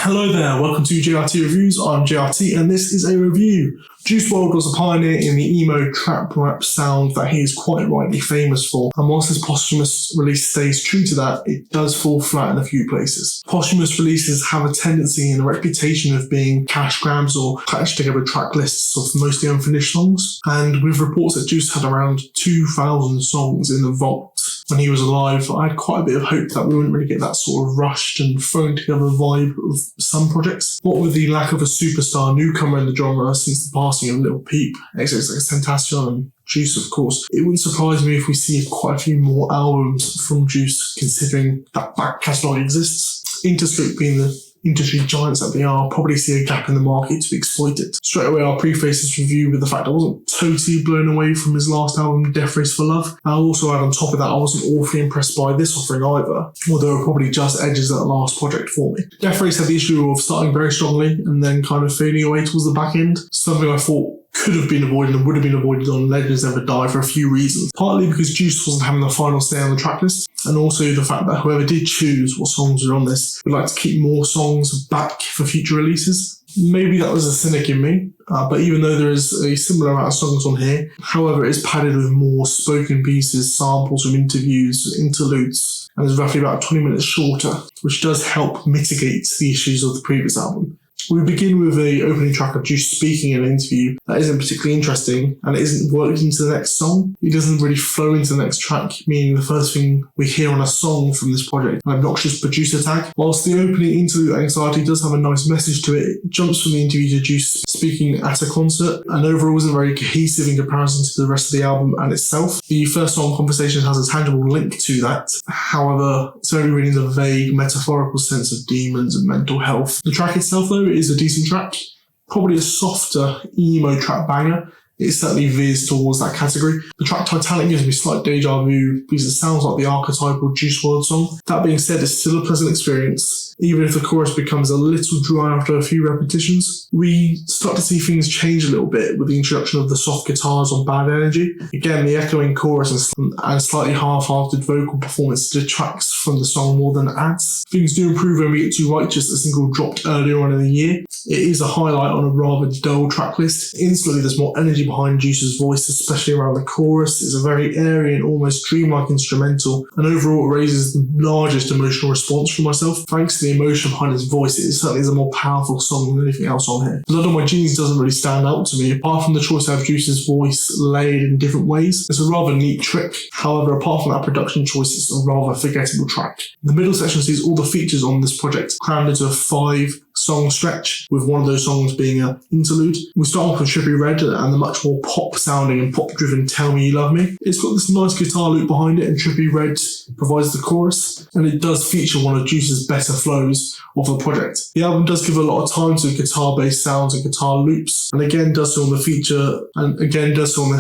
Hello there, welcome to JRT Reviews. I'm JRT and this is a review. Juice WRLD was a pioneer in the emo trap rap sound that he is quite rightly famous for, and whilst his posthumous release stays true to that, it does fall flat in a few places. Posthumous releases have a tendency and a reputation of being cash grabs or patched together track lists of mostly unfinished songs, and with reports that Juice had around 2,000 songs in the vault when he was alive, I had quite a bit of hope that we wouldn't really get that sort of rushed and thrown together vibe of some projects. What with the lack of a superstar newcomer in the genre since the passing of Lil Peep, XXXTENTACION and Juice of course, it wouldn't surprise me if we see quite a few more albums from Juice considering that back catalogue exists. Interscope being the industry giants that they are probably see a gap in the market to be exploited. Straight away I'll preface this review with the fact I wasn't totally blown away from his last album, Death Race for Love. I'll also add on top of that I wasn't awfully impressed by this offering either, although it probably just edges that last project for me. Death Race had the issue of starting very strongly and then kind of fading away towards the back end, something I thought could have been avoided and would have been avoided on Legends Never Die for a few reasons. Partly because Juice wasn't having the final say on the tracklist, and also the fact that whoever did choose what songs were on this would like to keep more songs back for future releases. Maybe that was a cynic in me, but even though there is a similar amount of songs on here, however it is padded with more spoken pieces, samples from interviews, interludes, and is roughly about 20 minutes shorter, which does help mitigate the issues of the previous album. We begin with an opening track of Juice speaking in an interview that isn't particularly interesting and it isn't worked into the next song. It doesn't really flow into the next track, meaning the first thing we hear on a song from this project, an obnoxious producer tag. Whilst the opening interlude Anxiety does have a nice message to it, it jumps from the interview to Juice speaking at a concert and overall isn't very cohesive in comparison to the rest of the album and itself. The first song, Conversation, has a tangible link to that. However, it's only really in the vague metaphorical sense of demons and mental health. The track itself though is a decent track, probably a softer emo trap banger. It certainly veers towards that category. The track Titanic gives me slight deja vu because it sounds like the archetypal Juice WRLD song. That being said, it's still a pleasant experience, even if the chorus becomes a little dry after a few repetitions. We start to see things change a little bit with the introduction of the soft guitars on Bad Energy. Again, the echoing chorus and slightly half-hearted vocal performance detracts from the song more than adds. Things do improve when we get to Righteous, a single dropped earlier on in the year. It is a highlight on a rather dull track list. Instantly there's more energy behind Juice's voice, especially around the chorus. It's a very airy and almost dreamlike instrumental, and overall it raises the largest emotional response from myself. Thanks to the emotion behind his voice, it certainly is a more powerful song than anything else on here. Blood on My Jeans doesn't really stand out to me, apart from the choice to have Juice's voice layered in different ways. It's a rather neat trick. However, apart from that production choice, it's a rather forgettable track. The middle section sees all the features on this project crammed into a 5-song stretch, with one of those songs being an interlude. We start off with Trippie Redd and the much more pop-sounding and pop-driven Tell Me You Love Me. It's got this nice guitar loop behind it and Trippie Redd provides the chorus, and it does feature one of Juice's better flows of the project. The album does give a lot of time to guitar-based sounds and guitar loops, and again does so on the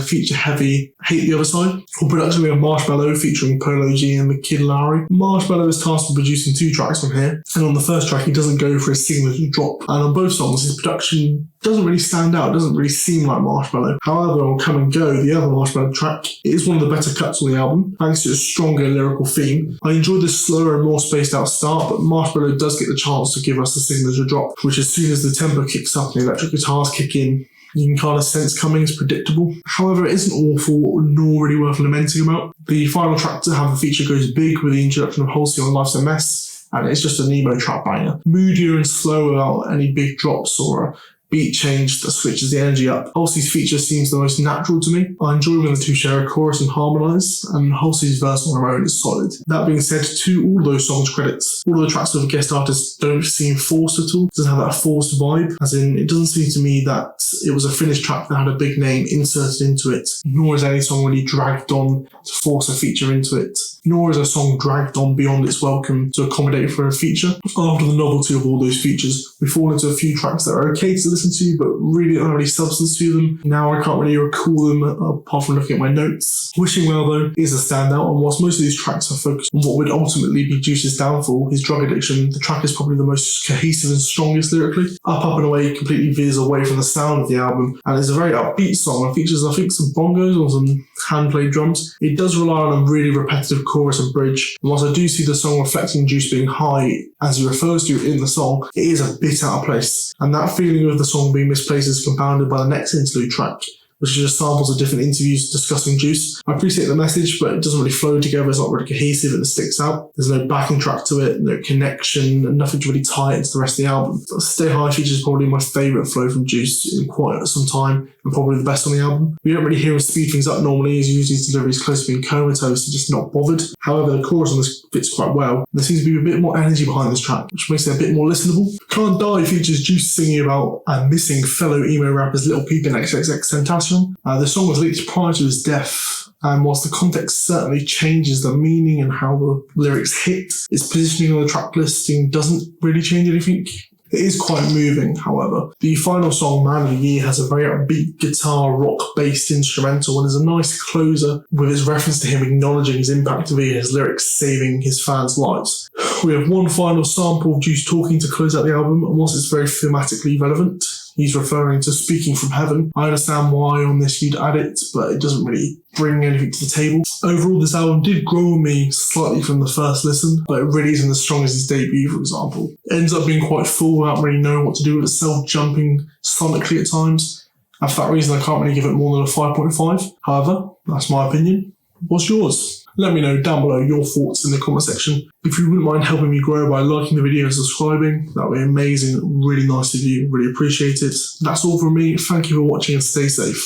feature-heavy Hate the Other Side. On production we have Marshmello featuring Polo G and the Kid Laroi. Marshmello is tasked with producing 2 tracks on here, and on the first track he doesn't go for a signature drop, and on both songs his production doesn't really stand out, doesn't really seem like Marshmello. However, on Come and Go, the other Marshmello track, it is one of the better cuts on the album, thanks to a stronger lyrical theme. I enjoyed the slower and more spaced out start, but Marshmello does get the chance to give us the signature drop, which as soon as the tempo kicks up and the electric guitars kick in, you can kind of sense coming is predictable. However, it isn't awful, nor really worth lamenting about. The final track to have a feature goes big with the introduction of Halsey on Life's a Mess, and it's just an emo trap banger. Moodier and slower without any big drops or a beat change that switches the energy up. Halsey's feature seems the most natural to me. I enjoy when the two share a chorus and harmonise, and Halsey's verse on her own is solid. That being said, to all those songs' credits, all of the tracks with guest artists don't seem forced at all. It doesn't have that forced vibe, as in it doesn't seem to me that it was a finished track that had a big name inserted into it, nor is any song really dragged on to force a feature into it, nor is a song dragged on beyond its welcome to accommodate for a feature. After the novelty of all those features, we fall into a few tracks that are okay to listen listen to, but really don't have any substance to them. Now I can't really recall them apart from looking at my notes. Wishing Well though is a standout, and whilst most of these tracks are focused on what would ultimately be Juice's downfall, his drug addiction, the track is probably the most cohesive and strongest lyrically. Up, Up and Away completely veers away from the sound of the album, and is a very upbeat song and features, I think, some bongos or some hand-played drums. It does rely on a really repetitive chorus and bridge, and whilst I do see the song reflecting Juice being high, as he refers to in the song, it is a bit out of place, and that feeling of the song being misplaced is compounded by the next interlude track, which is just samples of different interviews discussing Juice. I appreciate the message, but it doesn't really flow together. It's not really cohesive and it sticks out. There's no backing track to it, no connection, and nothing to really tie it into the rest of the album. Stay High features probably my favourite flow from Juice in quite some time, and probably the best on the album. We don't really hear him speed things up normally, as usually his delivery is close to being comatose and just not bothered. However, the chorus on this fits quite well. There seems to be a bit more energy behind this track, which makes it a bit more listenable. Can't Die features Juice singing about and missing fellow emo rappers Lil Peep and XXXTENTACION. The song was leaked prior to his death, and whilst the context certainly changes the meaning and how the lyrics hit, its positioning on the track listing doesn't really change anything. It is quite moving, however. The final song, Man of the Year, has a very upbeat guitar, rock-based instrumental and is a nice closer with its reference to him acknowledging his impact via his lyrics saving his fans' lives. We have one final sample of Juice talking to close out the album, and whilst it's very thematically relevant, he's referring to Speaking from Heaven. I understand why on this you'd add it, but it doesn't really bring anything to the table. Overall, this album did grow on me slightly from the first listen, but it really isn't as strong as his debut, for example. It ends up being quite full without really knowing what to do with itself, jumping sonically at times. And for that reason, I can't really give it more than a 5.5. However, that's my opinion. What's yours? Let me know down below your thoughts in the comment section. If you wouldn't mind helping me grow by liking the video and subscribing, that would be amazing. Really nice of you. Really appreciate it. That's all from me. Thank you for watching and stay safe.